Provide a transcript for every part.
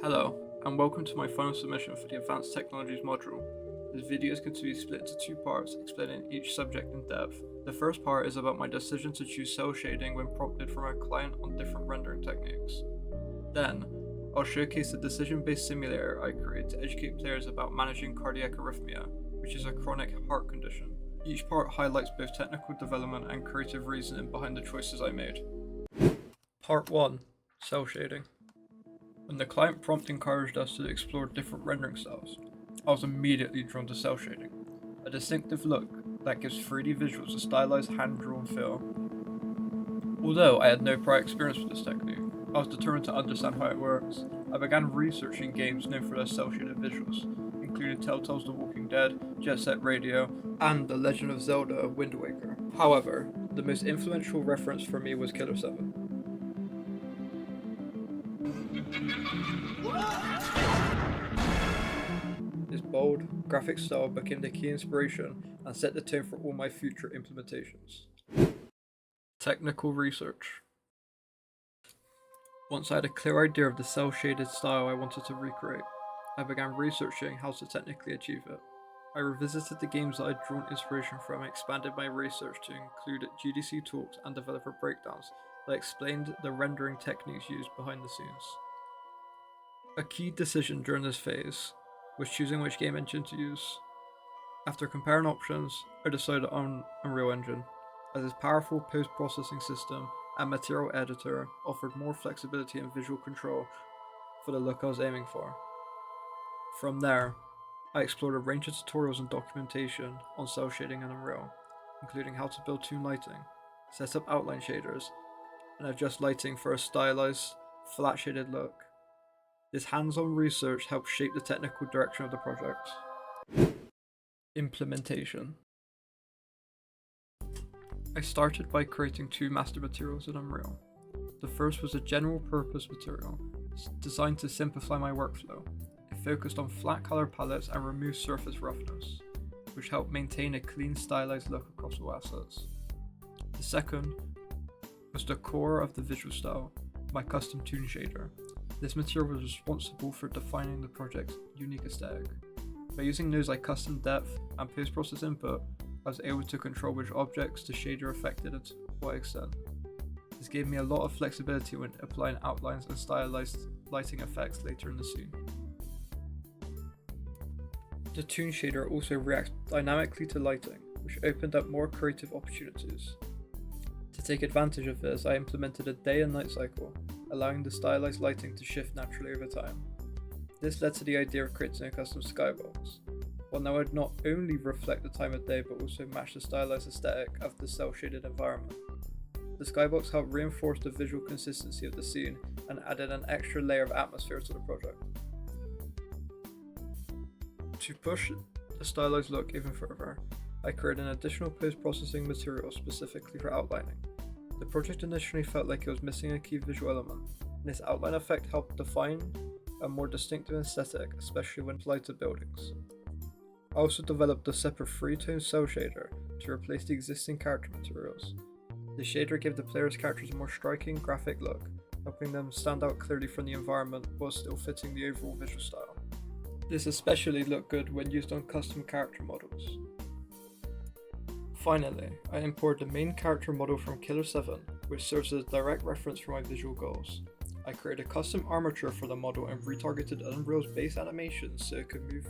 Hello, and welcome to my final submission for the Advanced Technologies module. This video is going to be split into two parts, explaining each subject in depth. The first part is about my decision to choose cell shading when prompted from a client on different rendering techniques. Then, I'll showcase the decision-based simulator I created to educate players about managing cardiac arrhythmia, which is a chronic heart condition. Each part highlights both technical development and creative reasoning behind the choices I made. Part 1. Cell shading. When the client prompt encouraged us to explore different rendering styles, I was immediately drawn to cell shading, a distinctive look that gives 3D visuals a stylized hand-drawn feel. Although I had no prior experience with this technique, I was determined to understand how it works. I began researching games known for their cell-shaded visuals, including Telltale's The Walking Dead, Jet Set Radio, and The Legend of Zelda: Wind Waker. However, the most influential reference for me was Killer 7. His bold, graphic style became the key inspiration and set the tone for all my future implementations. Technical research. Once I had a clear idea of the cel-shaded style I wanted to recreate, I began researching how to technically achieve it. I revisited the games I had drawn inspiration from and expanded my research to include GDC talks and developer breakdowns that explained the rendering techniques used behind the scenes. A key decision during this phase was choosing which game engine to use. After comparing options, I decided on Unreal Engine, as its powerful post-processing system and material editor offered more flexibility and visual control for the look I was aiming for. From there, I explored a range of tutorials and documentation on cel shading and Unreal, including how to build toon lighting, set up outline shaders, and adjust lighting for a stylized, flat shaded look. This hands-on research helped shape the technical direction of the project. Implementation. I started by creating two master materials in Unreal. The first was a general purpose material, designed to simplify my workflow. It focused on flat color palettes and removed surface roughness, which helped maintain a clean, stylized look across all assets. The second was the core of the visual style, my custom toon shader. This material was responsible for defining the project's unique aesthetic. By using nodes like custom depth and post-process input, I was able to control which objects the shader affected and to what extent. This gave me a lot of flexibility when applying outlines and stylized lighting effects later in the scene. The toon shader also reacts dynamically to lighting, which opened up more creative opportunities. To take advantage of this, I implemented a day and night cycle, allowing the stylized lighting to shift naturally over time. This led to the idea of creating a custom skybox, one that would not only reflect the time of day but also match the stylized aesthetic of the cel-shaded environment. The skybox helped reinforce the visual consistency of the scene and added an extra layer of atmosphere to the project. To push the stylized look even further, I created an additional post-processing material specifically for outlining. The project initially felt like it was missing a key visual element, and this outline effect helped define a more distinctive aesthetic, especially when applied to buildings. I also developed a separate three-tone cel shader to replace the existing character materials. The shader gave the player's characters a more striking graphic look, helping them stand out clearly from the environment while still fitting the overall visual style. This especially looked good when used on custom character models. Finally, I imported the main character model from Killer 7, which serves as a direct reference for my visual goals. I created a custom armature for the model and retargeted Unreal's base animations so it could move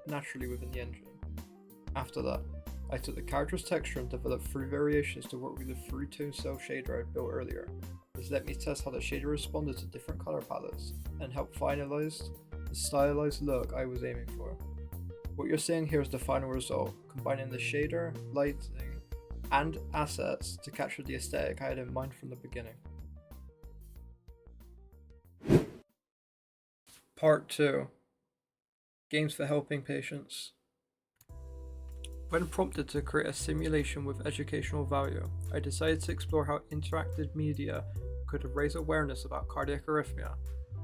naturally within the engine. After that, I took the character's texture and developed 3 variations to work with the three-tone cel shader I built earlier. This let me test how the shader responded to different color palettes and help finalize the stylized look I was aiming for. What you're seeing here is the final result, combining the shader, lighting, and assets to capture the aesthetic I had in mind from the beginning. Part 2. Games for helping patients. When prompted to create a simulation with educational value, I decided to explore how interactive media could raise awareness about cardiac arrhythmia,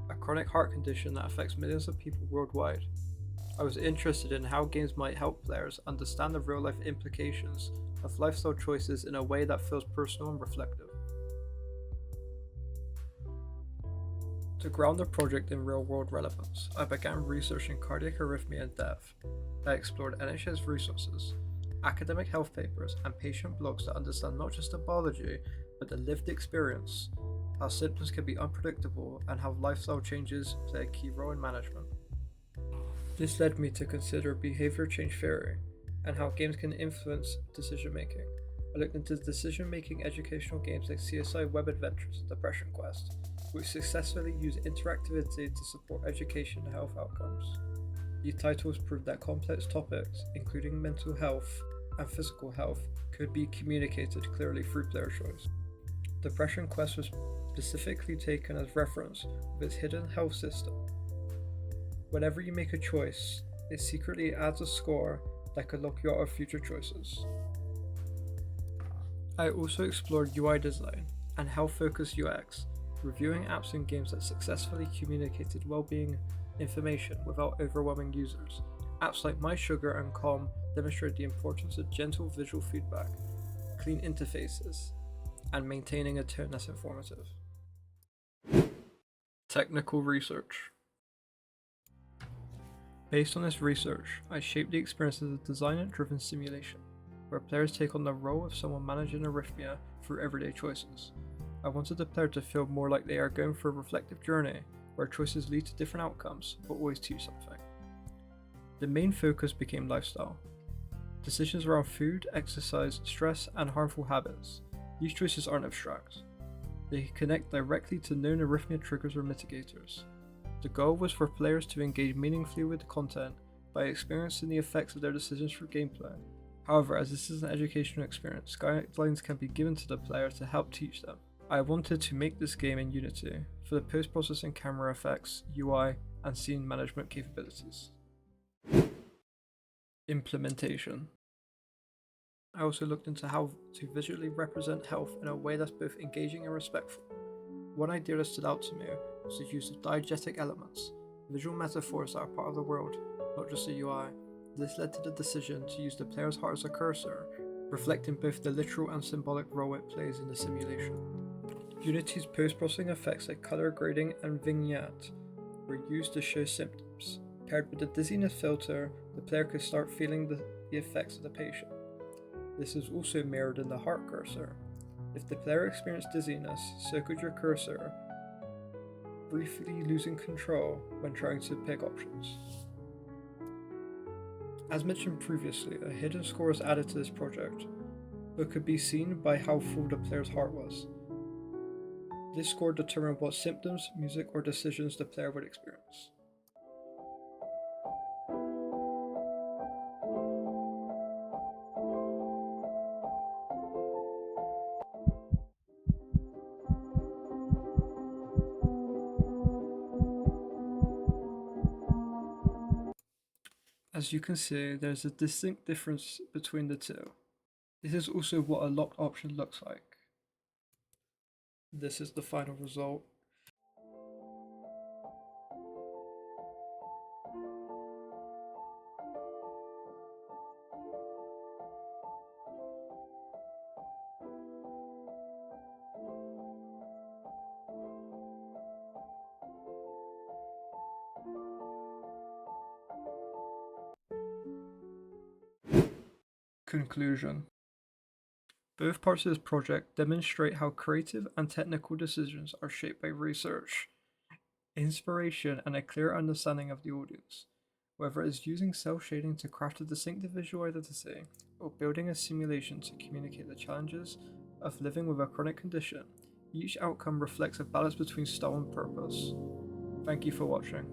a chronic heart condition that affects millions of people worldwide. I was interested in how games might help players understand the real-life implications of lifestyle choices in a way that feels personal and reflective. To To ground the project in real-world relevance, I began researching cardiac arrhythmia in depth. I explored NHS resources, academic health papers, and patient blogs that understand not just the biology, but the lived experience, how symptoms can be unpredictable, and how lifestyle changes play a key role in management. This led me to consider behavior change theory and how games can influence decision making. I looked into decision making educational games like CSI Web Adventures and Depression Quest, which successfully use interactivity to support education and health outcomes. These titles prove that complex topics, including mental health and physical health, could be communicated clearly through player choice. Depression Quest was specifically taken as reference with its hidden health system. Whenever you make a choice, it secretly adds a score that could lock you out of future choices. I also explored UI design and health-focused UX, reviewing apps and games that successfully communicated well-being information without overwhelming users. Apps like MySugar and Calm demonstrate the importance of gentle visual feedback, clean interfaces, and maintaining a tone that's informative. Technical research. Based on this research, I shaped the experience as a designer-driven simulation, where players take on the role of someone managing arrhythmia through everyday choices. I wanted the player to feel more like they are going through a reflective journey, where choices lead to different outcomes, but always teach something. The main focus became lifestyle. Decisions around food, exercise, stress, and harmful habits. These choices aren't abstract. They connect directly to known arrhythmia triggers or mitigators. The goal was for players to engage meaningfully with the content by experiencing the effects of their decisions through gameplay. However, as this is an educational experience, guidelines can be given to the player to help teach them. I wanted to make this game in Unity for the post-processing camera effects, UI, and scene management capabilities. Implementation. I also looked into how to visually represent health in a way that's both engaging and respectful. One idea that stood out to me was the use of diegetic elements, visual metaphors that are part of the world, not just the UI. This led to the decision to use the player's heart as a cursor, reflecting both the literal and symbolic role it plays in the simulation. Unity's post-processing effects like color grading and vignette were used to show symptoms. Paired with the dizziness filter, the player could start feeling the effects of the patient. This is also mirrored in the heart cursor. If the player experienced dizziness, so could your cursor, briefly losing control when trying to pick options. As mentioned previously, a hidden score is added to this project, but could be seen by how full the player's heart was. This score determined what symptoms, music, or decisions the player would experience. As you can see, there's a distinct difference between the two. This is also what a locked option looks like. This is the final result. Conclusion. Both parts of this project demonstrate how creative and technical decisions are shaped by research, inspiration, and a clear understanding of the audience. Whether it is using cell shading to craft a distinctive visual identity, or building a simulation to communicate the challenges of living with a chronic condition, each outcome reflects a balance between style and purpose. Thank you for watching.